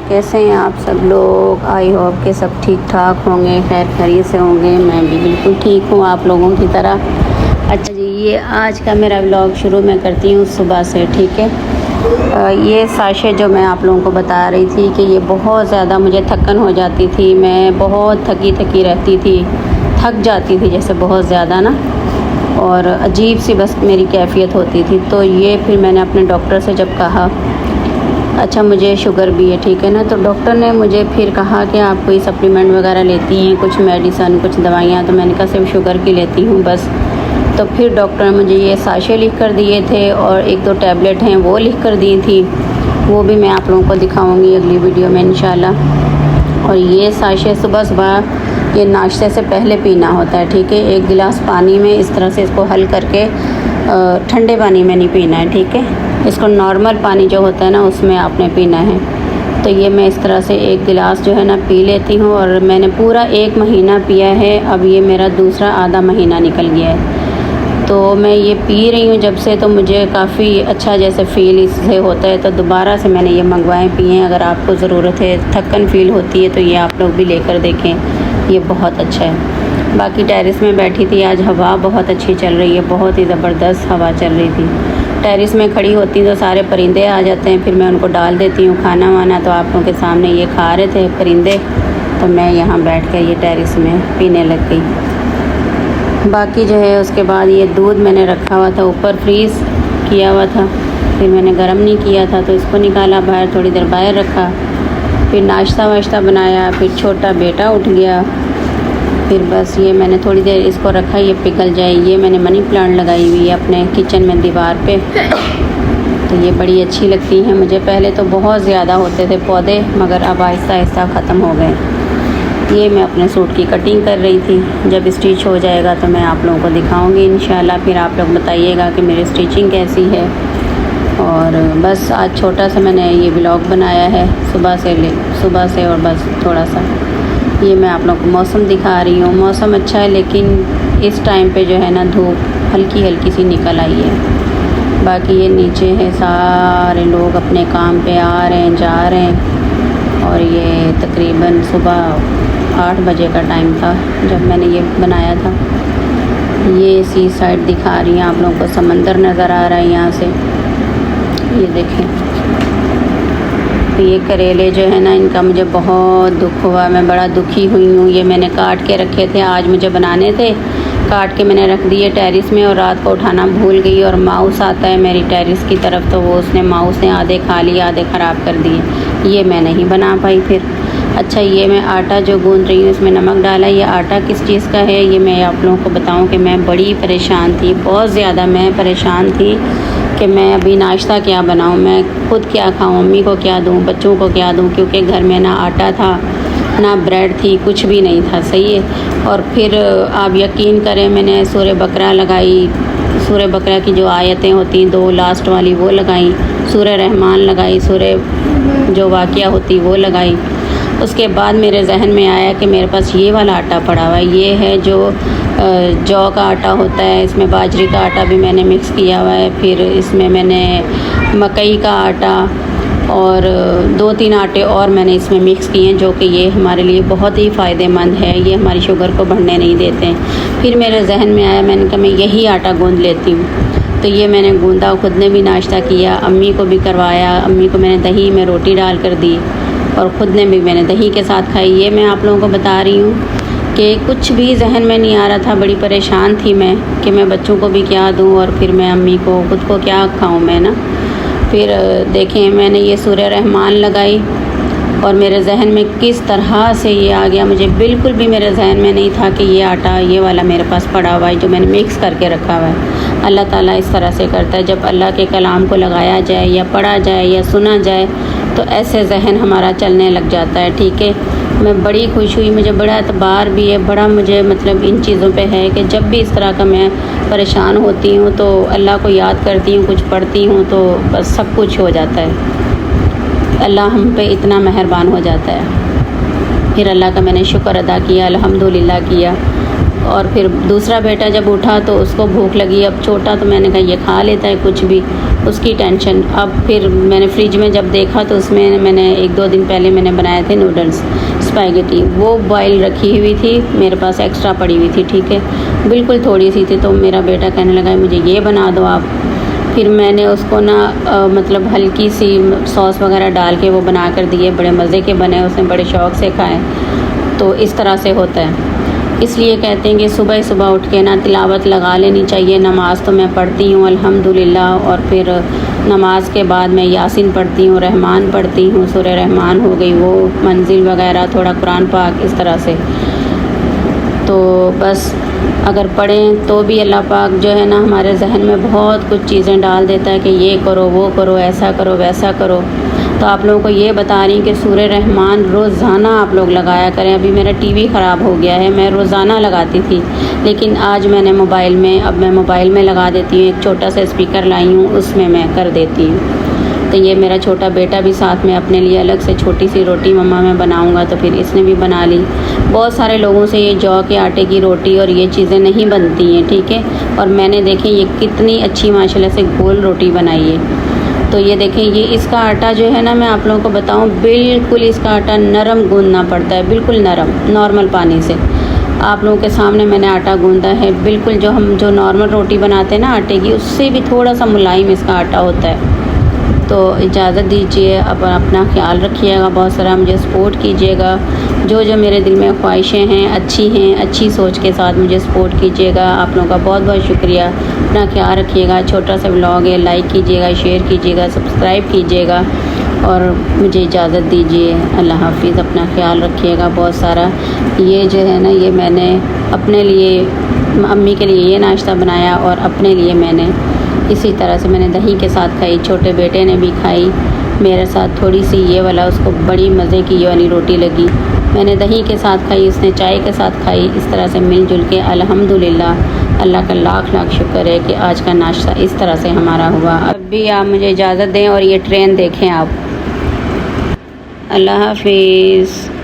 कैसे हैं आप सब लोग। आई होप के सब ठीक ठाक होंगे, खैर खैरियत से होंगे। मैं भी बिल्कुल ठीक हूँ आप लोगों की तरह। अच्छा जी, ये आज का मेरा व्लॉग शुरू मैं करती हूँ सुबह से, ठीक है। ये साशे जो मैं आप लोगों को बता रही थी कि ये बहुत ज़्यादा मुझे थकन हो जाती थी, मैं बहुत थकी रहती थी, थक जाती थी जैसे बहुत ज़्यादा ना, और अजीब सी बस मेरी कैफियत होती थी। तो ये फिर मैंने अपने डॉक्टर से जब कहा, अच्छा मुझे शुगर भी है, ठीक है ना, तो डॉक्टर ने मुझे फिर कहा कि आप कोई सप्लीमेंट वगैरह लेती हैं, कुछ मेडिसन, कुछ दवाइयाँ। तो मैंने कहा सिर्फ शुगर की लेती हूँ बस। तो फिर डॉक्टर ने मुझे ये साशे लिख कर दिए थे और एक दो टैबलेट हैं वो लिख कर दी थी, वो भी मैं आप लोगों को दिखाऊंगी अगली वीडियो में इंशाल्लाह। और ये साशे सुबह सुबह ये नाश्ते से पहले पीना होता है, ठीक है। एक गिलास पानी में इस तरह से इसको हल करके, ठंडे पानी में नहीं पीना है, ठीक है। इसको नॉर्मल पानी जो होता है ना उसमें आपने पीना है। तो ये मैं इस तरह से एक गिलास जो है ना पी लेती हूँ, और मैंने पूरा 1 महीना पिया है। अब ये मेरा दूसरा आधा महीना निकल गया है। तो मैं ये पी रही हूँ जब से, तो मुझे काफ़ी अच्छा जैसे फ़ील इससे होता है। तो दोबारा से मैंने ये मंगवाए पिए। अगर आपको ज़रूरत है, थकन फ़ील होती है, तो ये आप लोग भी लेकर देखें, ये बहुत अच्छा है। बाकी टेरेस में बैठी थी, आज हवा बहुत अच्छी चल रही है, बहुत ही ज़बरदस्त हवा चल रही थी। टेरेस में खड़ी होती तो सारे परिंदे आ जाते हैं, फिर मैं उनको डाल देती हूँ खाना वाना। तो आप लोगों के सामने ये खा रहे थे परिंदे, तो मैं यहाँ बैठ कर ये टेरेस में पीने लग गई। बाकी जो है उसके बाद ये दूध मैंने रखा हुआ था ऊपर, फ्रीज़ किया हुआ था, फिर मैंने गर्म नहीं किया था तो इसको निकाला बाहर, थोड़ी देर बाहर रखा, फिर नाश्ता वाश्ता बनाया। फिर छोटा बेटा उठ गया, फिर बस ये मैंने थोड़ी देर इसको रखा ये पिघल जाए। ये मैंने मनी प्लांट लगाई हुई है अपने किचन में दीवार पे, तो ये बड़ी अच्छी लगती हैं मुझे। पहले तो बहुत ज़्यादा होते थे पौधे, मगर अब आहिस्ता आहिस्ता ख़त्म हो गए। ये मैं अपने सूट की कटिंग कर रही थी, जब स्टिच हो जाएगा तो मैं आप लोगों को दिखाऊंगी इंशाल्लाह। फिर आप लोग बताइएगा कि मेरी स्टिचिंग कैसी है। और बस आज छोटा सा मैंने ये व्लॉग बनाया है सुबह से, और बस थोड़ा सा ये मैं आप लोगों को मौसम दिखा रही हूँ। मौसम अच्छा है, लेकिन इस टाइम पे जो है ना धूप हल्की हल्की सी निकल आई है। बाकी ये नीचे है, सारे लोग अपने काम पे आ रहे हैं जा रहे हैं। और ये तकरीबन सुबह 8 बजे का टाइम था जब मैंने ये बनाया था। ये सी साइड दिखा रही हैं आप लोगों को, समंदर नज़र आ रहा है यहाँ से, ये देखें। तो ये करेले जो है ना, इनका मुझे बहुत दुख हुआ, मैं बड़ा दुखी हुई हूँ। ये मैंने काट के रखे थे, आज मुझे बनाने थे, काट के मैंने रख दिए टेरिस में, और रात को उठाना भूल गई। और माउस आता है मेरी टेरिस की तरफ, तो वो माउस ने आधे खा लिए, आधे ख़राब कर दिए। ये मैं नहीं बना पाई फिर। अच्छा, ये मैं आटा जो गूंद रही हूँ इसमें नमक डाला। ये आटा किस चीज़ का है ये मैं आप लोगों को बताऊँ कि मैं बड़ी परेशान थी, बहुत ज़्यादा मैं परेशान थी कि मैं अभी नाश्ता क्या बनाऊँ, मैं खुद क्या खाऊँ, मम्मी को क्या दूँ, बच्चों को क्या दूँ, क्योंकि घर में ना आटा था ना ब्रेड थी, कुछ भी नहीं था, सही है। और फिर आप यकीन करें, मैंने सूरह बकरा लगाई, सूरह बकरा की जो आयतें होती हैं 2 लास्ट वाली वो लगाई, सूरह रहमान लगाई, सूरह जो वाक़या होती वो लगाई। उसके बाद मेरे जहन में आया कि मेरे पास ये वाला आटा पड़ा हुआ है, ये है जो जौ का आटा होता है, इसमें बाजरे का आटा भी मैंने मिक्स किया हुआ है, फिर इसमें मैंने मकई का आटा और 2-3 आटे और मैंने इसमें मिक्स किए हैं, जो कि ये हमारे लिए बहुत ही फ़ायदेमंद है, ये हमारी शुगर को बढ़ने नहीं देते हैं। फिर मेरे जहन में आया, मैंने कहा मैं यही आटा गूंद लेती हूँ। तो ये मैंने गूंदा, खुद ने भी नाश्ता किया, अम्मी को भी करवाया, अम्मी को मैंने दही में रोटी डाल कर दी, और ख़ुद ने भी मैंने दही के साथ खाई। ये मैं आप लोगों को बता रही हूँ कि कुछ भी जहन में नहीं आ रहा था, बड़ी परेशान थी मैं कि मैं बच्चों को भी क्या दूँ और फिर मैं अम्मी को, खुद को क्या खाऊँ मैं ना। फिर देखें, मैंने ये सूरह रहमान लगाई, और मेरे जहन में किस तरह से ये आ गया, मुझे बिल्कुल भी मेरे जहन में नहीं था कि ये आटा ये वाला मेरे पास पड़ा हुआ है जो मैंने मिक्स करके रखा हुआ है। अल्लाह ताला इस तरह से करता है, जब अल्लाह के कलाम को लगाया जाए या पढ़ा जाए या सुना जाए तो ऐसे जहन हमारा चलने लग जाता है, ठीक है। मैं बड़ी खुश हुई, मुझे बड़ा एतबार भी है, बड़ा मुझे मतलब इन चीज़ों पे है कि जब भी इस तरह का मैं परेशान होती हूँ तो अल्लाह को याद करती हूँ, कुछ पढ़ती हूँ, तो बस सब कुछ हो जाता है। अल्लाह हम पे इतना मेहरबान हो जाता है। फिर अल्लाह का मैंने शुक्र अदा किया, अल्हम्दुलिल्लाह किया, और फिर दूसरा बेटा जब उठा तो उसको भूख लगी। अब छोटा तो मैंने कहा ये खा लेता है कुछ भी, उसकी टेंशन। अब फिर मैंने फ्रिज में जब देखा तो उसमें मैंने 1-2 दिन पहले मैंने बनाए थे नूडल्स स्पैगेटी, वो बॉयल रखी हुई थी मेरे पास, एक्स्ट्रा पड़ी हुई थी, ठीक है, बिल्कुल थोड़ी सी थी। तो मेरा बेटा कहने लगा मुझे ये बना दो आप। फिर मैंने उसको ना मतलब हल्की सी सॉस वगैरह डाल के वो बना कर दिए, बड़े मज़े के बने, उसने बड़े शौक़ से खाए। तो इस तरह से होता है। इसलिए कहते हैं कि सुबह सुबह उठ के ना तिलावत लगा लेनी चाहिए। नमाज़ तो मैं पढ़ती हूँ अल्हम्दुलिल्लाह, और फिर नमाज के बाद मैं यासीन पढ़ती हूँ, रहमान पढ़ती हूँ, सूरह रहमान हो गई वो, मंजिल वगैरह, थोड़ा कुरान पाक, इस तरह से। तो बस अगर पढ़ें तो भी अल्लाह पाक जो है ना हमारे जहन में बहुत कुछ चीज़ें डाल देता है कि ये करो, वो करो, ऐसा करो, वैसा करो। तो आप लोगों को ये बता रही कि सूरह रहमान रोज़ाना आप लोग लगाया करें। अभी मेरा टीवी ख़राब हो गया है, मैं रोज़ाना लगाती थी, लेकिन आज मैंने मोबाइल में, अब मैं मोबाइल में लगा देती हूँ, एक छोटा सा स्पीकर लाई हूँ, उसमें मैं कर देती हूँ। तो ये मेरा छोटा बेटा भी साथ में अपने लिए अलग से छोटी सी रोटी मम्मा मैं बनाऊंगा, तो फिर इसने भी बना ली। बहुत सारे लोगों से ये जौ के आटे की रोटी और ये चीज़ें नहीं बनती हैं, ठीक है। और मैंने देखें ये कितनी अच्छी माशाल्लाह से गोल रोटी बनाई है। तो ये देखें, ये इसका आटा जो है ना, मैं आप लोगों को बताऊं, बिल्कुल इसका आटा नरम गूंदना पड़ता है, बिल्कुल नरम, नॉर्मल पानी से। आप लोगों के सामने मैंने आटा गूंदा है, बिल्कुल जो हम जो नॉर्मल रोटी बनाते हैं ना आटे की, उससे भी थोड़ा सा मुलायम इसका आटा होता है। तो इजाज़त दीजिए, अब अपना ख्याल रखिएगा, बहुत सारा मुझे सपोर्ट कीजिएगा। जो जो मेरे दिल में ख्वाहिशें हैं, अच्छी सोच के साथ मुझे सपोर्ट कीजिएगा। आप लोगों का बहुत बहुत शुक्रिया। अपना ख्याल रखिएगा। छोटा सा व्लॉग है, लाइक कीजिएगा, शेयर कीजिएगा, सब्सक्राइब कीजिएगा और मुझे इजाज़त दीजिए। अल्लाह हाफिज़। अपना ख्याल रखिएगा बहुत सारा। ये जो है ना, ये मैंने अपने लिए, अम्मी के लिए ये नाश्ता बनाया और अपने लिए मैंने इसी तरह से मैंने दही के साथ खाई, छोटे बेटे ने भी खाई मेरे साथ। थोड़ी सी ये वाला उसको बड़ी मज़े की ये वाली रोटी लगी, मैंने दही के साथ खाई, उसने चाय के साथ खाई। इस तरह से मिलजुल के अल्हम्दुलिल्लाह, अल्लाह का लाख लाख शुक्र है कि आज का नाश्ता इस तरह से हमारा हुआ। अब भी आप मुझे इजाज़त दें और ये ट्रेन देखें आप। अल्लाह हाफिज़।